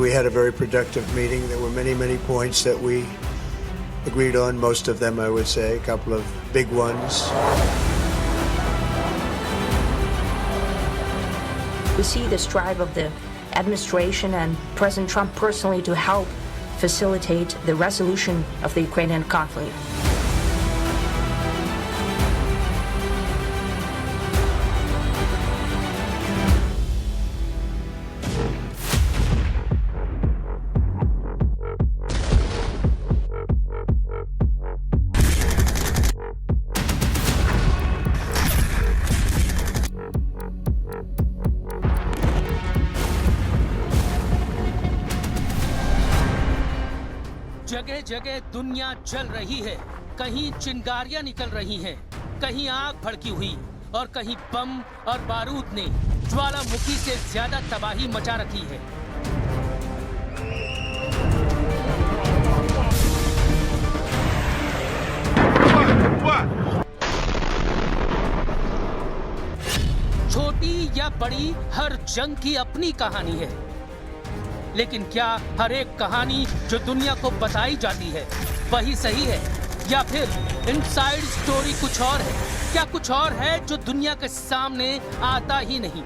we had a very productive meeting. There were many points that we agreed on. Most of them, I would say, a couple of big ones. We see the strive of the administration and President Trump personally to help facilitate the resolution of the Ukrainian conflict. जगह जगह दुनिया जल रही है, कहीं चिंगारियां निकल रही हैं, कहीं आग भड़की हुई और कहीं बम और बारूद ने ज्वालामुखी से ज्यादा तबाही मचा रखी है। छोटी या बड़ी हर जंग की अपनी कहानी है, लेकिन क्या हर एक कहानी जो दुनिया को बताई जाती है वही सही है, या फिर इनसाइड स्टोरी कुछ और है? क्या कुछ और है जो दुनिया के सामने आता ही नहीं?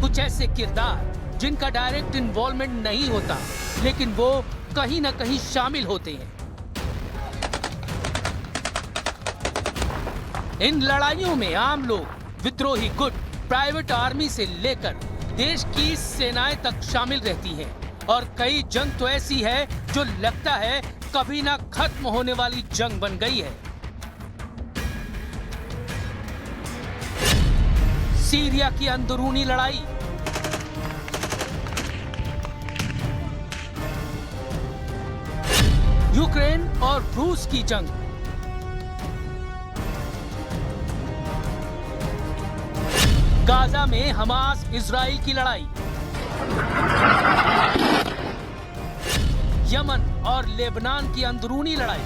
कुछ ऐसे किरदार जिनका डायरेक्ट इन्वॉल्वमेंट नहीं होता, लेकिन वो कहीं ना कहीं शामिल होते हैं। इन लड़ाइयों में आम लोग, विद्रोही गुट, प्राइवेट आर्मी से लेकर देश की सेनाएं तक शामिल रहती हैं, और कई जंग तो ऐसी है जो लगता है कभी ना खत्म होने वाली जंग बन गई है। सीरिया की अंदरूनी लड़ाई, यूक्रेन और रूस की जंग, गाजा में हमास इजराइल की लड़ाई, यमन और लेबनान की अंदरूनी लड़ाई,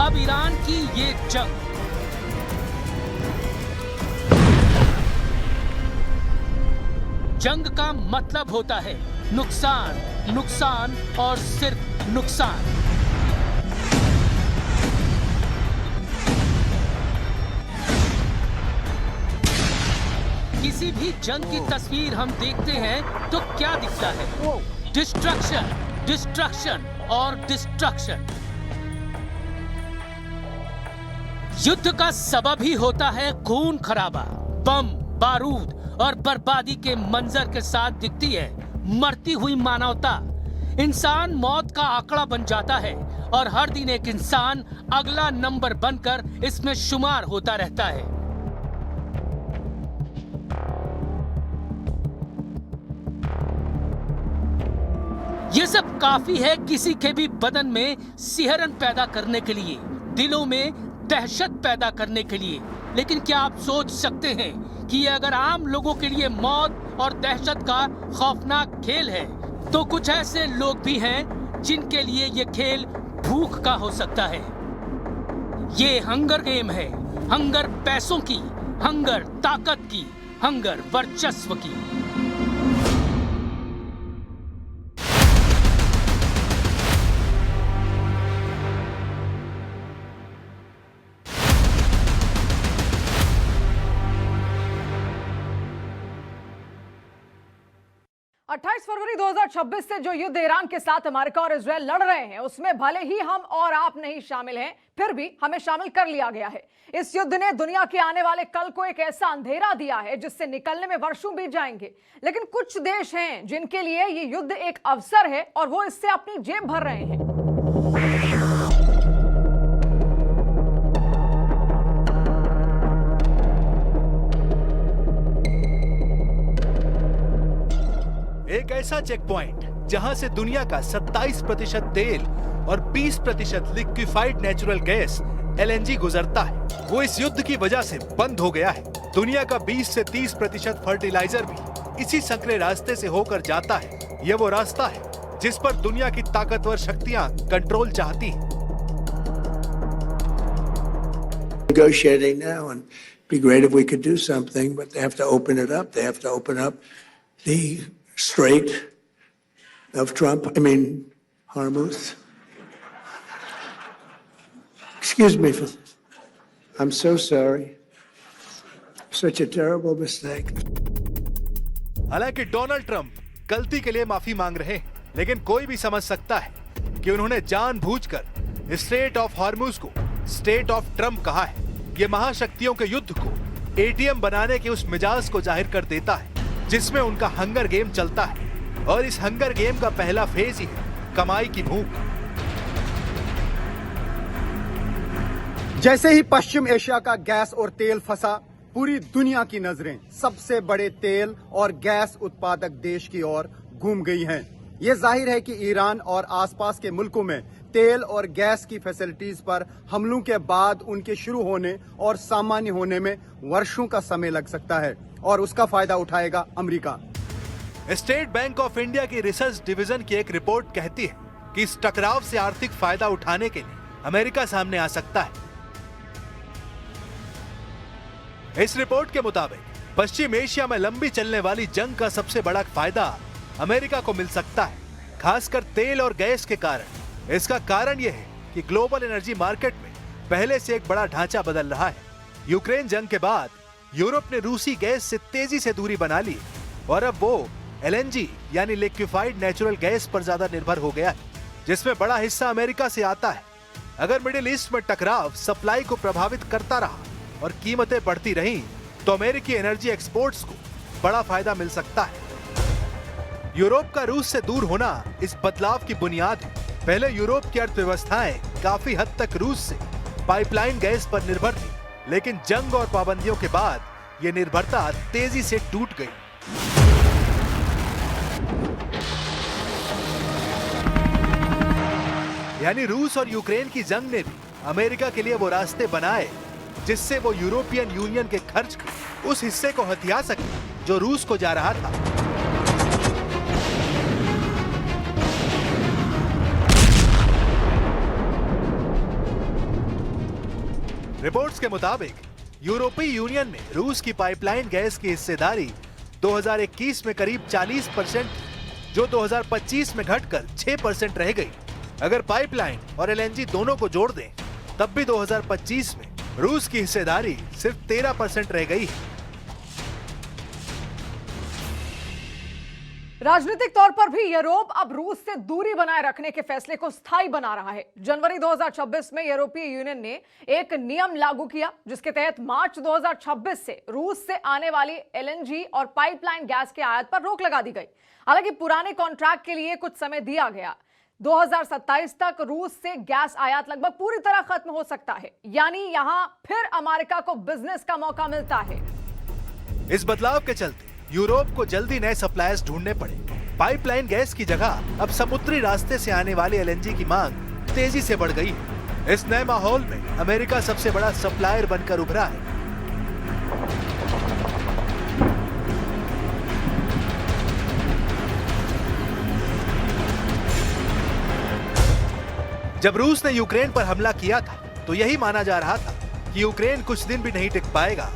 अब ईरान की ये जंग। जंग का मतलब होता है नुकसान, नुकसान और सिर्फ नुकसान। किसी भी जंग की तस्वीर हम देखते हैं तो क्या दिखता है? डिस्ट्रक्शन, डिस्ट्रक्शन और डिस्ट्रक्शन। युद्ध का सबब ही होता है खून खराबा, बम, बारूद और बर्बादी के मंजर के साथ दिखती है मरती हुई मानवता। इंसान मौत का आंकड़ा बन जाता है और हर दिन एक इंसान अगला नंबर बनकर इसमें शुमार होता रहता है। ये सब काफी है किसी के भी बदन में सिहरन पैदा करने के लिए, दिलों में दहशत पैदा करने के लिए। लेकिन क्या आप सोच सकते हैं कि ये अगर आम लोगों के लिए मौत और दहशत का खौफनाक खेल है, तो कुछ ऐसे लोग भी हैं जिनके लिए ये खेल भूख का हो सकता है। ये हंगर गेम है, हंगर पैसों की, हंगर ताकत की, हंगर वर्चस्व की। फरवरी 2026 से जो युद्ध ईरान के साथ अमेरिका और इजरायल लड़ रहे हैं, उसमें भले ही हम और आप नहीं शामिल हैं, फिर भी हमें शामिल कर लिया गया है। इस युद्ध ने दुनिया के आने वाले कल को एक ऐसा अंधेरा दिया है जिससे निकलने में वर्षों बीत जाएंगे। लेकिन कुछ देश हैं जिनके लिए ये युद्ध एक अवसर है और वो इससे अपनी जेब भर रहे हैं। एक ऐसा चेक पॉइंट जहां से दुनिया का 27% तेल और 20% लिक्विफाइड नेचुरल गैस LNG गुजरता है, वो इस युद्ध की वजह से बंद हो गया है। दुनिया का 20 से 30% फर्टिलाइजर भी इसी संकरे रास्ते से होकर जाता है। ये वो रास्ता है जिस पर दुनिया की ताकतवर शक्तियां कंट्रोल चाहती हैं। negotiating now, and it'd be great if we could do something, but they have to open it up. They have to open up the Strait of Hormuz. Excuse me for this. I'm so sorry. Such a terrible mistake. हालांकि Donald Trump गलती के लिए माफी मांग रहे हैं, लेकिन कोई भी समझ सकता है कि उन्होंने जानबूझकर स्ट्रेट ऑफ हॉर्मुज को स्टेट ऑफ ट्रंप कहा है। ये महाशक्तियों के युद्ध को एटीएम बनाने के उस मिजाज को जाहिर कर देता है जिसमें उनका हंगर गेम चलता है, और इस हंगर गेम का पहला फेज ही है कमाई की भूख। जैसे ही पश्चिम एशिया का गैस और तेल फंसा, पूरी दुनिया की नजरें सबसे बड़े तेल और गैस उत्पादक देश की ओर घूम गई हैं। ये जाहिर है कि ईरान और आसपास के मुल्कों में तेल और गैस की फैसिलिटीज पर हमलों के बाद उनके शुरू होने और सामान्य होने में वर्षों का समय लग सकता है, और उसका फायदा उठाएगा America. State bank of India की रिसर्च डिवीजन की एक रिपोर्ट कहती है कि इस टकराव से आर्थिक फायदा उठाने के लिए अमेरिका सामने आ सकता है। इस रिपोर्ट के मुताबिक पश्चिम एशिया में लंबी चलने वाली जंग का सबसे बड़ा फायदा अमेरिका को मिल सकता है, खासकर तेल और गैस के कारण। इसका कारण यह है कि ग्लोबल एनर्जी मार्केट में पहले से एक बड़ा ढांचा बदल रहा है। यूक्रेन जंग के बाद यूरोप ने रूसी गैस से तेजी से दूरी बना ली और अब वो एलएनजी यानी लिक्विफाइड नेचुरल गैस पर ज्यादा निर्भर हो गया है, जिसमें बड़ा हिस्सा अमेरिका से आता है। अगर मिडिल ईस्ट में टकराव सप्लाई को प्रभावित करता रहा और कीमतें बढ़ती रहीं, तो अमेरिकी एनर्जी एक्सपोर्ट्स को बड़ा फायदा मिल सकता है। यूरोप का रूस से दूर होना इस बदलाव की बुनियाद है। पहले यूरोप की अर्थव्यवस्थाएं काफी हद तक रूस से पाइपलाइन गैस पर निर्भर थी, लेकिन जंग और पाबंदियों के बाद ये निर्भरता तेजी से टूट गई। यानी रूस और यूक्रेन की जंग ने भी अमेरिका के लिए वो रास्ते बनाए जिससे वो यूरोपियन यूनियन के खर्च के उस हिस्से को हथिया सके जो रूस को जा रहा था। रिपोर्ट्स के मुताबिक यूरोपीय यूनियन में रूस की पाइपलाइन गैस की हिस्सेदारी 2021 में करीब 40%, जो 2025 में घटकर 6% रह गई। अगर पाइपलाइन और एलएनजी दोनों को जोड़ दें, तब भी 2025 में रूस की हिस्सेदारी सिर्फ 13% रह गई है। राजनीतिक तौर पर भी यूरोप अब रूस से दूरी बनाए रखने के फैसले को स्थायी बना रहा है। जनवरी 2026 में यूरोपीय यूनियन ने एक नियम लागू किया, जिसके तहत मार्च 2026 से रूस से आने वाली एलएनजी और पाइपलाइन गैस के आयात पर रोक लगा दी गई। हालांकि पुराने कॉन्ट्रैक्ट के लिए कुछ समय दिया गया। 2027 तक रूस से गैस आयात लगभग पूरी तरह खत्म हो सकता है, यानी यहां फिर अमेरिका को बिजनेस का मौका मिलता है। इस बदलाव के चलते यूरोप को जल्दी नए सप्लायर्स ढूंढने पड़े। पाइपलाइन गैस की जगह अब समुद्री रास्ते से आने वाली एलएनजी की मांग तेजी से बढ़ गई है। इस नए माहौल में अमेरिका सबसे बड़ा सप्लायर बनकर उभरा है। जब रूस ने यूक्रेन पर हमला किया था, तो यही माना जा रहा था कि यूक्रेन कुछ दिन भी नहीं टिक पाएगा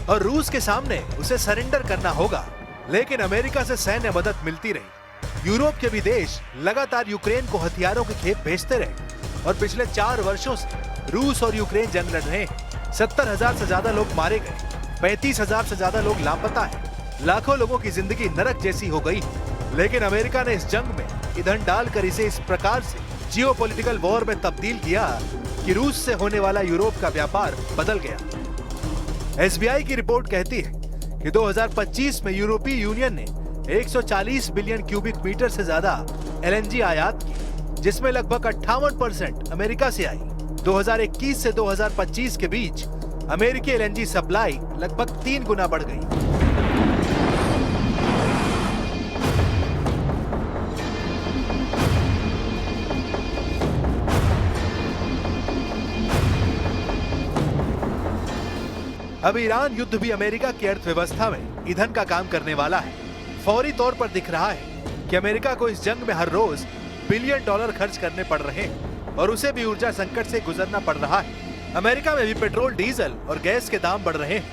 और रूस के सामने उसे सरेंडर करना होगा। लेकिन अमेरिका से सैन्य मदद मिलती रही। यूरोप के भी देश लगातार यूक्रेन को हथियारों की खेप भेजते रहे और पिछले 4 वर्षों से रूस और यूक्रेन जंग लड़ रहे हैं। 70,000 से ज्यादा लोग मारे गए, 35,000 से ज्यादा लोग लापता हैं, लाखों लोगों की जिंदगी नरक जैसी हो गई। लेकिन अमेरिका ने इस जंग में ईंधन डालकर इसे इस प्रकार से जियोपॉलिटिकल वॉर में तब्दील किया कि रूस से होने वाला यूरोप का व्यापार बदल गया। एसबीआई की रिपोर्ट कहती है कि 2025 में यूरोपीय यूनियन ने 140 बिलियन क्यूबिक मीटर से ज्यादा एलएनजी आयात की, जिसमें लगभग 58% अमेरिका से आई। 2021 से 2025 के बीच अमेरिकी एलएनजी सप्लाई लगभग 3 गुना बढ़ गई। अब ईरान युद्ध भी अमेरिका की अर्थव्यवस्था में ईंधन का काम करने वाला है। फौरी तौर पर दिख रहा है कि अमेरिका को इस जंग में हर रोज $1 बिलियन खर्च करने पड़ रहे हैं और उसे भी ऊर्जा संकट से गुजरना पड़ रहा है। अमेरिका में भी पेट्रोल, डीजल और गैस के दाम बढ़ रहे हैं,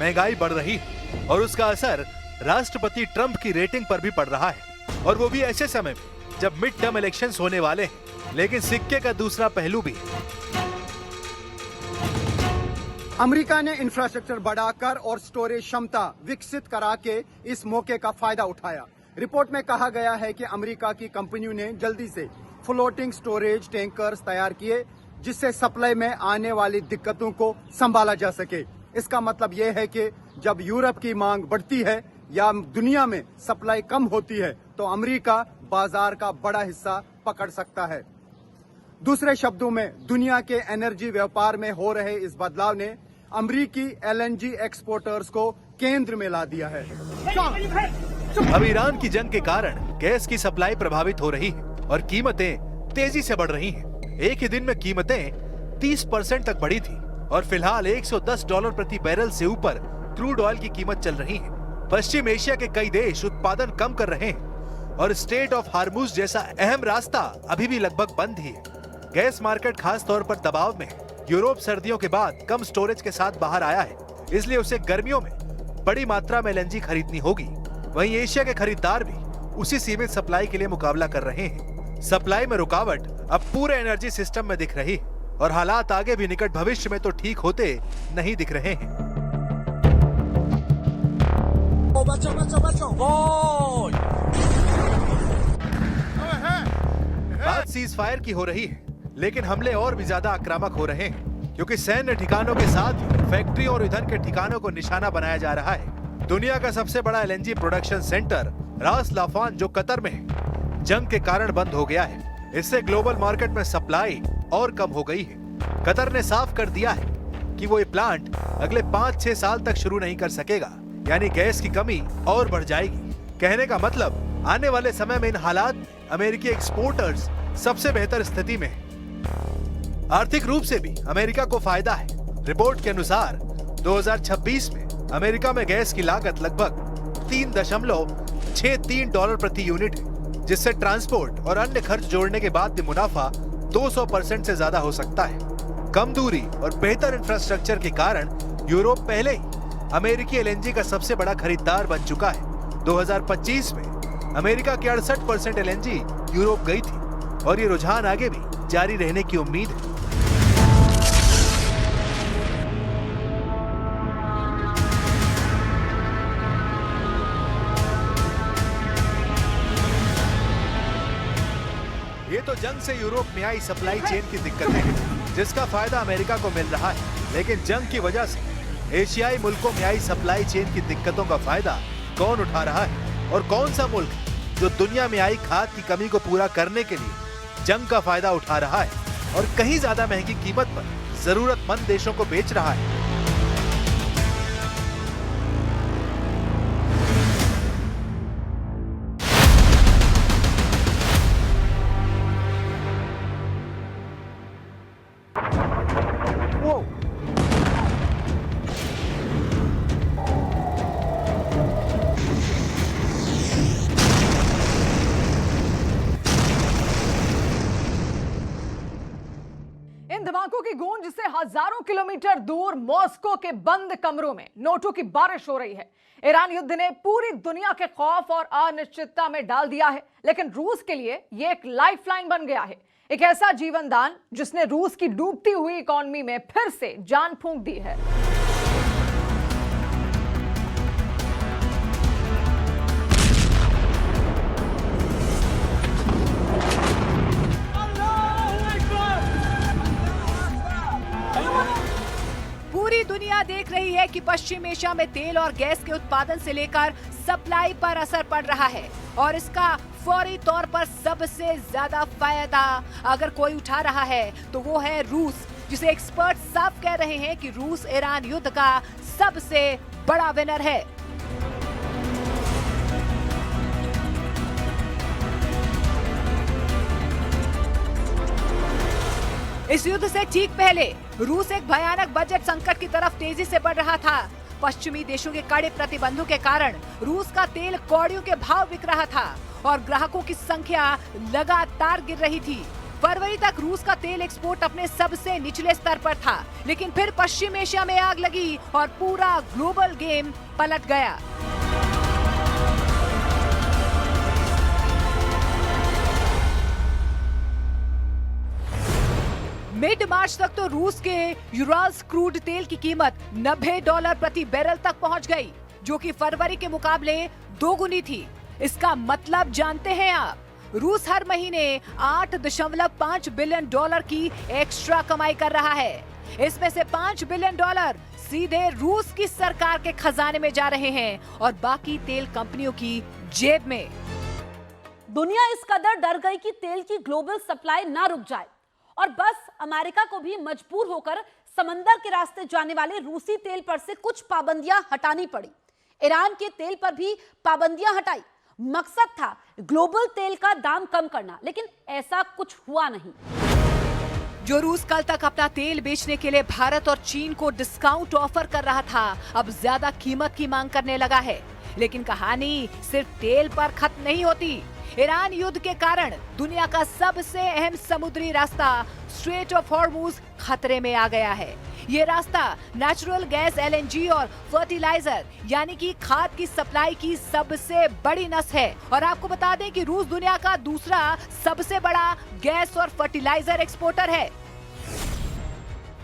महंगाई बढ़ रही है और उसका असर राष्ट्रपति ट्रंप की रेटिंग पर भी पड़ रहा है, और वो भी ऐसे समय में जब मिड टर्म इलेक्शंस होने वाले हैं। लेकिन सिक्के का दूसरा पहलू भी है। अमेरिका ने इंफ्रास्ट्रक्चर बढ़ाकर और स्टोरेज क्षमता विकसित करा के इस मौके का फायदा उठाया। रिपोर्ट में कहा गया है कि अमेरिका की कंपनियों ने जल्दी से फ्लोटिंग स्टोरेज टैंकर्स तैयार किए, जिससे सप्लाई में आने वाली दिक्कतों को संभाला जा सके। इसका मतलब यह है कि जब यूरोप की मांग बढ़ती है या दुनिया में सप्लाई कम होती है तो अमेरिका बाजार का बड़ा हिस्सा पकड़ सकता है। दूसरे शब्दों में, दुनिया के एनर्जी व्यापार में हो रहे इस बदलाव ने अमेरिकी एलएनजी एक्सपोर्टर्स को केंद्र में ला दिया है। अब ईरान की जंग के कारण गैस की सप्लाई प्रभावित हो रही है और कीमतें तेजी से बढ़ रही हैं। एक ही दिन में कीमतें 30% तक बढ़ी थी और फिलहाल $110 प्रति बैरल से ऊपर क्रूड ऑयल की कीमत चल रही है। पश्चिम एशिया के कई देश उत्पादन कम कर रहे हैं और स्ट्रेट ऑफ हार्मुज जैसा अहम रास्ता अभी भी लगभग बंद ही है। गैस मार्केट खास तौर पर दबाव में है। यूरोप सर्दियों के बाद कम स्टोरेज के साथ बाहर आया है, इसलिए उसे गर्मियों में बड़ी मात्रा में एलएनजी खरीदनी होगी। वहीं एशिया के खरीदार भी उसी सीमित सप्लाई के लिए मुकाबला कर रहे हैं। सप्लाई में रुकावट अब पूरे एनर्जी सिस्टम में दिख रही है और हालात आगे भी निकट भविष्य में तो ठीक होते नहीं दिख रहे हैं। बात सीज फायर की हो रही है, लेकिन हमले और भी ज्यादा आक्रामक हो रहे हैं, क्योंकि सैन्य ठिकानों के साथ फैक्ट्रियों और ईंधन के ठिकानों को निशाना बनाया जा रहा है। दुनिया का सबसे बड़ा एलएनजी प्रोडक्शन सेंटर रास लाफान, जो कतर में है, जंग के कारण बंद हो गया है। इससे ग्लोबल मार्केट में सप्लाई और कम हो गई है। कतर ने साफ कर दिया है कि वो ये प्लांट अगले 5-6 साल तक शुरू नहीं कर सकेगा, यानी गैस की कमी और बढ़ जाएगी। कहने का मतलब, आने वाले समय में इन हालात अमेरिकी एक्सपोर्टर्स सबसे बेहतर स्थिति में है। आर्थिक रूप से भी अमेरिका को फायदा है। रिपोर्ट के अनुसार 2026 में अमेरिका में गैस की लागत लगभग $3.63 प्रति यूनिट है, जिससे ट्रांसपोर्ट और अन्य खर्च जोड़ने के बाद भी मुनाफा 200% से ज्यादा हो सकता है। कम दूरी और बेहतर इंफ्रास्ट्रक्चर के कारण यूरोप पहले ही अमेरिकी एलएनजी का सबसे बड़ा खरीदार बन चुका है। 2025 में अमेरिका की 68% एलएनजी यूरोप गई थी और ये रुझान आगे भी जारी रहने की उम्मीद है। ये तो जंग से यूरोप में आई सप्लाई चेन की दिक्कतें हैं, जिसका फायदा अमेरिका को मिल रहा है। लेकिन जंग की वजह से एशियाई मुल्कों में आई सप्लाई चेन की दिक्कतों का फायदा कौन उठा रहा है और कौन सा मुल्क जो दुनिया में आई खाद की कमी को पूरा करने के लिए जंग का फायदा उठा रहा है और कहीं ज्यादा महंगी कीमत पर जरूरतमंद देशों को बेच रहा है। इन धमाकों की गूंज से हजारों किलोमीटर दूर मॉस्को के बंद कमरों में नोटों की बारिश हो रही है। ईरान युद्ध ने पूरी दुनिया के खौफ और अनिश्चितता में डाल दिया है, लेकिन रूस के लिए यह एक लाइफलाइन बन गया है, एक ऐसा जीवनदान जिसने रूस की डूबती हुई इकोनॉमी में फिर से जान फूंक दी है। पूरी दुनिया देख रही है कि पश्चिम एशिया में तेल और गैस के उत्पादन से लेकर सप्लाई पर असर पड़ रहा है और इसका फौरी तौर पर सबसे ज्यादा फायदा अगर कोई उठा रहा है तो वो है रूस, जिसे एक्सपर्ट साफ कह रहे हैं कि रूस ईरान युद्ध का सबसे बड़ा विनर है। इस युद्ध से ठीक पहले रूस एक भयानक बजट संकट की तरफ तेजी से बढ़ रहा था। पश्चिमी देशों के कड़े प्रतिबंधों के कारण रूस का तेल कौड़ियों के भाव बिक रहा था और ग्राहकों की संख्या लगातार गिर रही थी। फरवरी तक रूस का तेल एक्सपोर्ट अपने सबसे निचले स्तर पर था, लेकिन फिर पश्चिम एशिया में आग लगी और पूरा ग्लोबल गेम पलट गया। मिड मार्च तक तो रूस के यूराल्स क्रूड तेल की कीमत $90 प्रति बैरल तक पहुंच गई, जो कि फरवरी के मुकाबले दोगुनी थी। इसका मतलब जानते हैं आप? रूस हर महीने $8.5 बिलियन की एक्स्ट्रा कमाई कर रहा है। इसमें से $5 बिलियन सीधे रूस की सरकार के खजाने में जा रहे हैं और बाकी तेल कंपनियों की जेब में। दुनिया इस कदर डर गई कि तेल की ग्लोबल सप्लाई ना रुक जाए और बस अमेरिका को भी मजबूर होकर समंदर के रास्ते जाने वाले रूसी तेल पर से कुछ पाबंदियां हटानी पड़ी। ईरान के तेल पर भी पाबंदियां हटाई। मकसद था ग्लोबल तेल का दाम कम करना, लेकिन ऐसा कुछ हुआ नहीं। जो रूस कल तक अपना तेल बेचने के लिए भारत और चीन को डिस्काउंट ऑफर कर रहा था, अब ज्यादा कीमत की मांग करने लगा है। लेकिन कहानी सिर्फ तेल पर खत्म नहीं होती। ईरान युद्ध के कारण दुनिया का सबसे अहम समुद्री रास्ता स्ट्रेट ऑफ हॉर्मुज खतरे में आ गया है। ये रास्ता नेचुरल गैस, एलएनजी और फर्टिलाइजर यानी कि खाद की सप्लाई की सबसे बड़ी नस है। और आपको बता दें कि रूस दुनिया का दूसरा सबसे बड़ा गैस और फर्टिलाइजर एक्सपोर्टर है।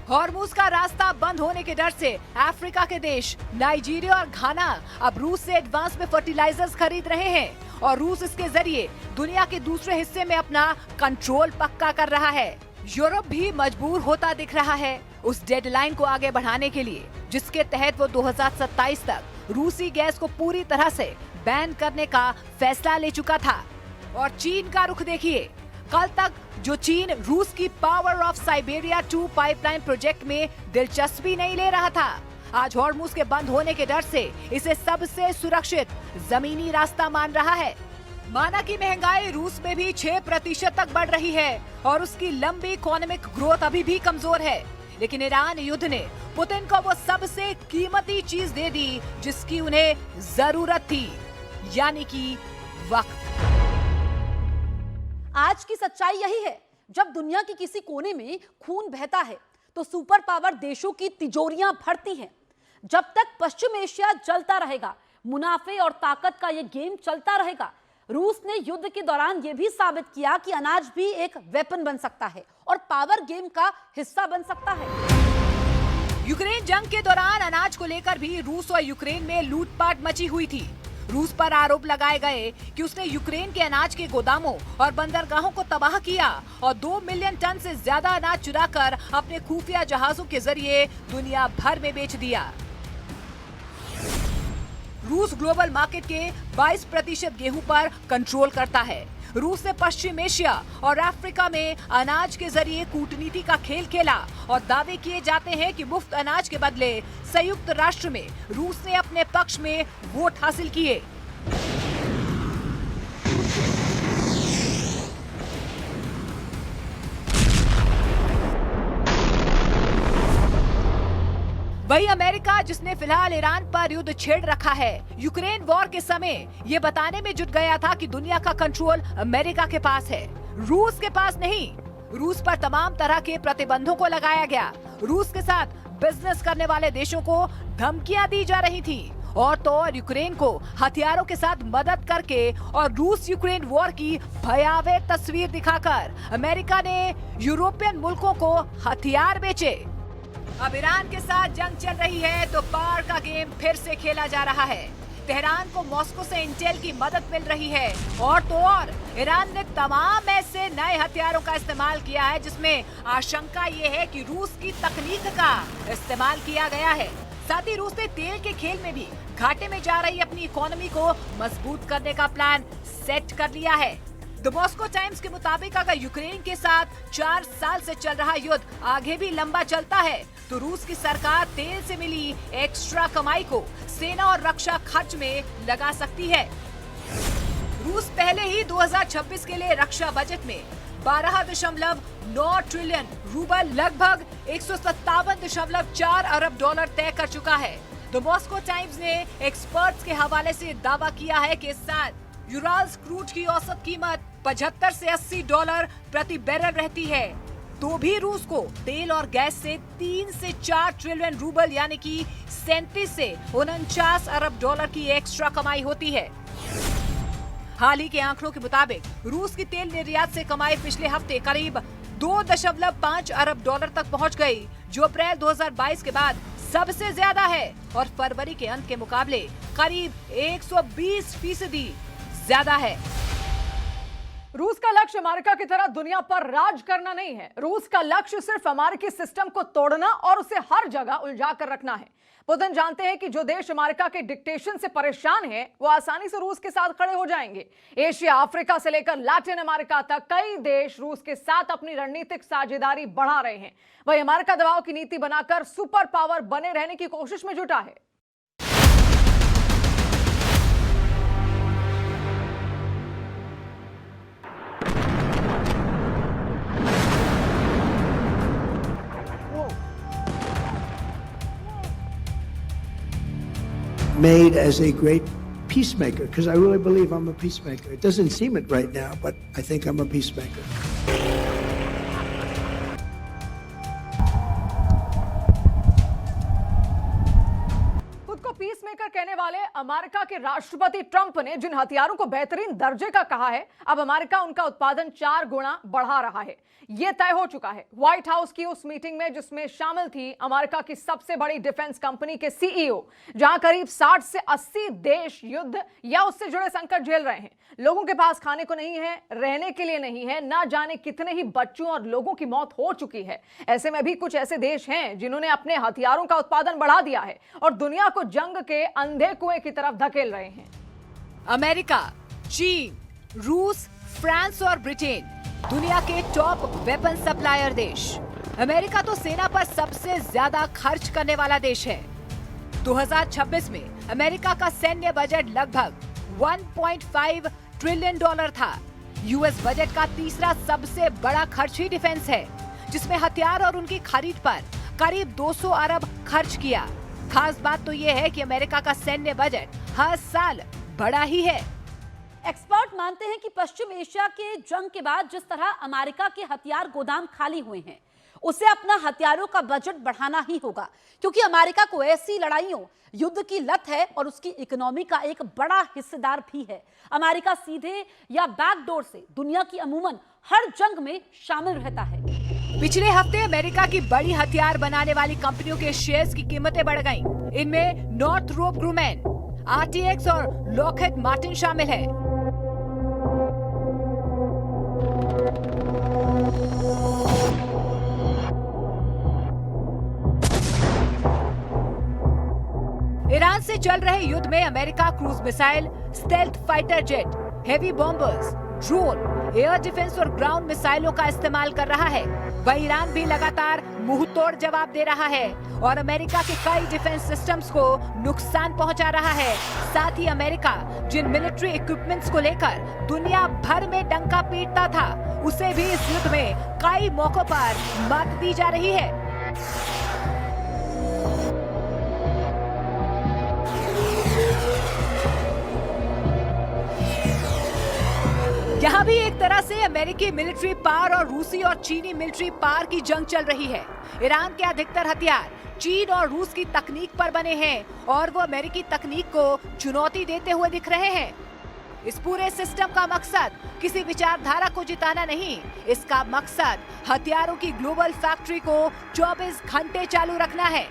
हॉर्मुज का रास्ता बंद होने के डर से अफ्रीका के देश नाइजीरिया और घाना अब रूस से एडवांस में फर्टिलाइजर्स खरीद रहे हैं और रूस इसके जरिए दुनिया के दूसरे हिस्से में अपना कंट्रोल पक्का कर रहा है। यूरोप भी मजबूर होता दिख रहा है उस डेडलाइन को आगे बढ़ाने के लिए, जिसके तहत वो 2027 तक रूसी गैस को पूरी तरह से बैन करने का फैसला ले चुका था। और चीन का रुख देखिए। कल तक जो चीन रूस की power of Siberia 2 pipeline project में दिलचस्पी नहीं ले रहा था, आज हॉर्मुज के बंद होने के डर से इसे सबसे सुरक्षित जमीनी रास्ता मान रहा है। माना कि महंगाई रूस में भी 6% तक बढ़ रही है और उसकी लंबी इकोनॉमिक ग्रोथ अभी भी कमजोर है, लेकिन ईरान युद्ध ने पुतिन को वो सबसे कीमती चीज दे दी जिसकी उन्हें जरूरत थी, यानी कि वक्त। आज की सच्चाई यही है, जब दुनिया के किसी कोने में खून बहता है तो सुपर पावर देशों की तिजोरियां भरती हैं। जब तक पश्चिम एशिया जलता रहेगा, मुनाफे और ताकत का ये गेम चलता रहेगा। रूस ने युद्ध के दौरान ये भी साबित किया कि अनाज भी एक वेपन बन सकता है और पावर गेम का हिस्सा बन सकता है। यूक्रेन जंग के दौरान अनाज को लेकर भी रूस और यूक्रेन में लूटपाट मची हुई थी। रूस पर आरोप लगाए गए कि उसने यूक्रेन के अनाज के गोदामों और बंदरगाहों को तबाह किया और 2 मिलियन टन से ज्यादा अनाज चुराकर अपने खुफिया जहाजों के जरिए दुनिया भर में बेच दिया। रूस ग्लोबल मार्केट के 22% गेहूं पर कंट्रोल करता है। रूस ने पश्चिम एशिया और अफ्रीका में अनाज के जरिए कूटनीति का खेल खेला और दावे किए जाते हैं कि मुफ्त अनाज के बदले संयुक्त राष्ट्र में रूस ने अपने पक्ष में वोट हासिल किए। वही अमेरिका, जिसने फिलहाल ईरान पर युद्ध छेड़ रखा है, यूक्रेन वॉर के समय ये बताने में जुट गया था कि दुनिया का कंट्रोल अमेरिका के पास है, रूस के पास नहीं। रूस पर तमाम तरह के प्रतिबंधों को लगाया गया। रूस के साथ बिजनेस करने वाले देशों को धमकियां दी जा रही थी और तो और यूक्रेन को हथियारों के साथ मदद करके और रूस यूक्रेन वॉर की भयावह तस्वीर दिखाकर अमेरिका ने यूरोपियन मुल्कों को हथियार बेचे। अब ईरान के साथ जंग चल रही है तो पार का गेम फिर से खेला जा रहा है। तेहरान को मॉस्को से इंटेल की मदद मिल रही है और तो और ईरान ने तमाम ऐसे नए हथियारों का इस्तेमाल किया है जिसमें आशंका ये है कि रूस की तकनीक का इस्तेमाल किया गया है। साथ ही रूस ने तेल के खेल में भी घाटे में जा रही अपनी इकोनॉमी को मजबूत करने का प्लान सेट कर लिया है। द मॉस्को टाइम्स के मुताबिक अगर यूक्रेन के साथ 4 साल से चल रहा युद्ध आगे भी लंबा चलता है तो रूस की सरकार तेल से मिली एक्स्ट्रा कमाई को सेना और रक्षा खर्च में लगा सकती है। रूस पहले ही 2026 के लिए रक्षा बजट में 12.9 ट्रिलियन रूबल, लगभग 157.4 अरब डॉलर तय कर चुका है। द मॉस्को टाइम्स ने एक्सपर्ट्स के हवाले से दावा किया है कि इस साल यूराल्स क्रूड की औसत कीमत 75 से $80 प्रति बैरल रहती है, तो भी रूस को तेल और गैस से 3 से 4 ट्रिलियन रूबल यानी कि 37 से 49 अरब डॉलर की एक्स्ट्रा कमाई होती है। हाल ही के आंकड़ों के मुताबिक रूस की तेल निर्यात से कमाई पिछले हफ्ते करीब 2.5 अरब डॉलर तक पहुंच गई, जो अप्रैल 2022 के बाद सबसे ज्यादा है और फरवरी के अंत के मुकाबले करीब 120% ज्यादा है। रूस का लक्ष्य अमेरिका की तरह दुनिया पर राज करना नहीं है। रूस का लक्ष्य सिर्फ अमेरिकी सिस्टम को तोड़ना और उसे हर जगह उलझा कर रखना है। पुतिन जानते हैं कि जो देश अमेरिका के डिक्टेशन से परेशान है वो आसानी से रूस के साथ खड़े हो जाएंगे। एशिया, अफ्रीका से लेकर लैटिन अमेरिका तक कई देश रूस के साथ अपनी रणनीतिक साझेदारी बढ़ा रहे हैं। वही अमेरिका दबाव की नीति बनाकर सुपर पावर बने रहने की कोशिश में जुटा है। Made as a great peacemaker, because I really believe I'm a peacemaker. It doesn't seem it right now, but I think I'm a peacemaker. खुद को पीसमेकर कहने वाले अमेरिका के राष्ट्रपति ट्रंप ने जिन हथियारों को बेहतरीन दर्जे का कहा है, अब अमेरिका उनका उत्पादन 4 गुना बढ़ा रहा है। यह तय हो चुका है। व्हाइट हाउस की उस मीटिंग में जिसमें शामिल थी अमेरिका की सबसे बड़ी डिफेंस कंपनी के सीईओ, जहां करीब 60 से 80 देश युद्ध या उससे जुड़े संकट झेल रहे हैं। लोगों के पास खाने को नहीं है, रहने के लिए नहीं है, ना जाने कितने ही बच्चों और लोगों की मौत हो चुकी है। ऐसे में भी कुछ ऐसे देश हैं जिन्होंने अपने हथियारों का उत्पादन बढ़ा दिया है और दुनिया को जंग के अंधे कुएं की तरफ धकेल रहे हैं। अमेरिका, चीन, रूस, फ्रांस और ब्रिटेन दुनिया के टॉप वेपन सप्लायर देश। अमेरिका तो सेना पर सबसे ज्यादा खर्च करने वाला देश है। 2026 में अमेरिका का सैन्य बजट लगभग 1.5 ट्रिलियन डॉलर था। यूएस बजट का तीसरा सबसे बड़ा खर्च ही डिफेंस है, जिसमें हथियार और उनकी खरीद पर करीब 200 अरब खर्च किया। खास बात तो यह है कि अमेरिका का सैन्य बजट हर साल बढ़ा ही है। एक्सपर्ट मानते हैं कि पश्चिम एशिया के जंग के बाद जिस तरह अमेरिका के हथियार गोदाम खाली हुए हैं, उसे अपना हथियारों का बजट बढ़ाना ही होगा, क्योंकि अमेरिका को ऐसी लड़ाइयों, युद्ध की लत है और उसकी इकोनॉमी का एक बड़ा हिस्सेदार भी है। अमेरिका सीधे या बैकडोर से दुनिया की अमूमन हर जंग में शामिल रहता है। पिछले हफ्ते अमेरिका की बड़ी हथियार बनाने वाली कंपनियों के शेयर्स की कीमतें बढ़ गईं। इनमें नॉर्थरोप ग्रुमेन, आरटीएक्स और लॉकहीड मार्टिन शामिल है। ईरान से चल रहे युद्ध में America cruise missile, stealth fighter jet, heavy bombers, drone, air defence और ग्राउंड मिसाइलों का इस्तेमाल कर रहा है। वहीं ईरान भी लगातार मुंहतोड़ जवाब दे रहा है और अमेरिका के कई डिफेंस सिस्टम्स को नुकसान पहुंचा रहा है। साथ ही अमेरिका जिन मिलिट्री इक्विपमेंट्स को लेकर दुनिया भर में डंका पीटता था, उसे भी इस युद्ध में कई मौकों पर मात दी जा रही है। यहाँ भी एक तरह से अमेरिकी मिलिट्री पावर और रूसी और चीनी मिलिट्री पावर की जंग चल रही है। ईरान के अधिकतर हथियार चीन और रूस की तकनीक पर बने हैं और वो अमेरिकी तकनीक को चुनौती देते हुए दिख रहे हैं। इस पूरे सिस्टम का मकसद किसी विचारधारा को जिताना नहीं, इसका मकसद हथियारों की ग्लोबल फैक्ट्री को 24 घंटे चालू रखना है।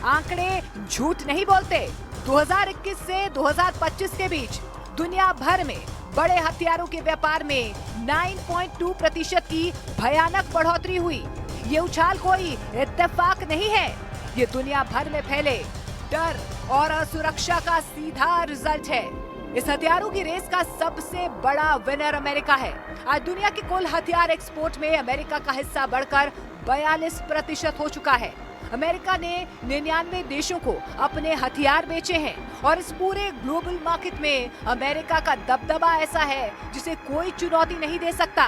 आंकड़े झूठ नहीं बोलते। 2021 से 2025 के बीच दुनिया भर में बड़े हथियारों के व्यापार में 9.2% की भयानक बढ़ोतरी हुई। ये उछाल कोई इत्तेफाक नहीं है, ये दुनिया भर में फैले डर और असुरक्षा का सीधा रिजल्ट है। इस हथियारों की रेस का सबसे बड़ा विनर अमेरिका है। आज दुनिया के कुल हथियार एक्सपोर्ट में अमेरिका का हिस्सा बढ़कर 42% हो चुका है। अमेरिका ने 99 देशों को अपने हथियार बेचे हैं और इस पूरे ग्लोबल मार्केट में अमेरिका का दबदबा ऐसा है जिसे कोई चुनौती नहीं दे सकता।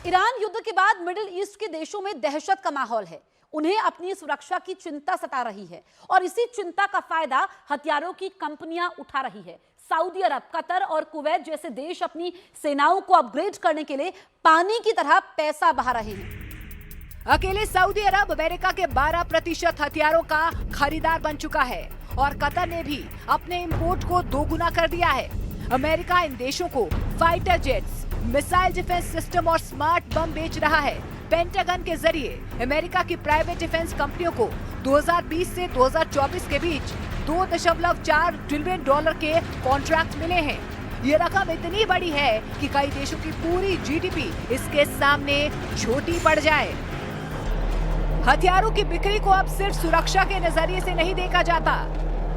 ईरान युद्ध के बाद मिडिल ईस्ट के देशों में दहशत का माहौल है। उन्हें अपनी सुरक्षा की चिंता सता रही है और इसी चिंता का फायदा हथियारों की कंपनियां उठा रही है। सऊदी अरब, कतर और कुवैत जैसे देश अपनी सेनाओं को अपग्रेड करने के लिए पानी की तरह पैसा बहा रहे हैं। अकेले सऊदी अरब अमेरिका के 12% हथियारों का खरीदार बन चुका है और कतर ने भी अपने इंपोर्ट को दोगुना कर दिया है। अमेरिका इन देशों को fighter jets, missile defence system और स्मार्ट बम बेच रहा है। पेंटागन के जरिए अमेरिका की प्राइवेट डिफेंस कंपनियों को 2020 से 2024 के बीच $2.4 ट्रिलियन के कॉन्ट्रैक्ट मिले हैं। ये रकम इतनी बड़ी है कि कई देशों की पूरी जीडीपी इसके सामने छोटी पड़ जाए। हथियारों की बिक्री को अब सिर्फ सुरक्षा के नजरिए से नहीं देखा जाता,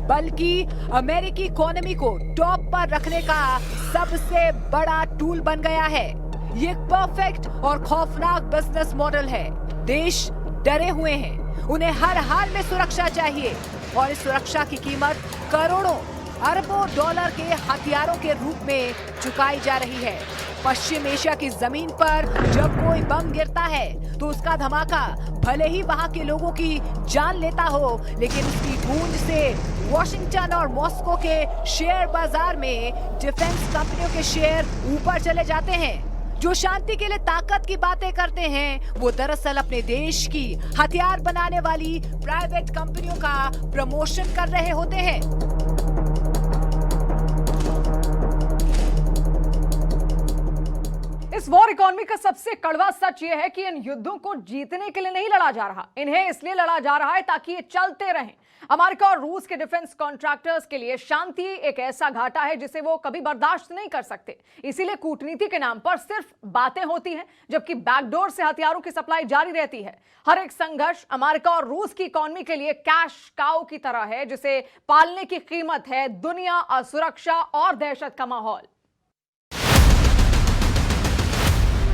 बल्कि अमेरिकी इकोनॉमी को टॉप पर रखने का सबसे बड़ा टूल बन गया है। ये एक परफेक्ट और खौफनाक बिजनेस मॉडल है। देश डरे हुए हैं, उन्हें हर हाल में सुरक्षा चाहिए और इस सुरक्षा की कीमत करोड़ों अरबों डॉलर के हथियारों के रूप में चुकाई जा रही है। पश्चिम एशिया की जमीन पर जब कोई बम गिरता है तो उसका धमाका भले ही वहां के लोगों की जान लेता हो, लेकिन उसकी गूंज से वॉशिंगटन और मॉस्को के शेयर बाजार में डिफेंस कंपनियों के शेयर ऊपर चले जाते हैं। जो शांति के लिए ताकत की बातें करते हैं वो दरअसल अपने देश की हथियार बनाने वाली प्राइवेट कंपनियों का प्रमोशन कर रहे होते हैं। इस वॉर इकोनॉमी का सबसे कड़वा सच यह है कि इन युद्धों को जीतने के लिए नहीं लड़ा जा रहा, इन्हें इसलिए लड़ा जा रहा है ताकि ये चलते रहें। अमेरिका और रूस के डिफेंस कॉन्ट्रैक्टर्स के लिए शांति एक ऐसा घाटा है जिसे वो कभी बर्दाश्त नहीं कर सकते। इसीलिए कूटनीति के नाम पर सिर्फ बातें होती हैं, जबकि बैकडोर से हथियारों की सप्लाई जारी रहती है। हर एक संघर्ष अमेरिका और रूस की इकोनॉमी के लिए कैश काउ की तरह है, जिसे पालने की कीमत है दुनिया, असुरक्षा और दहशत का माहौल।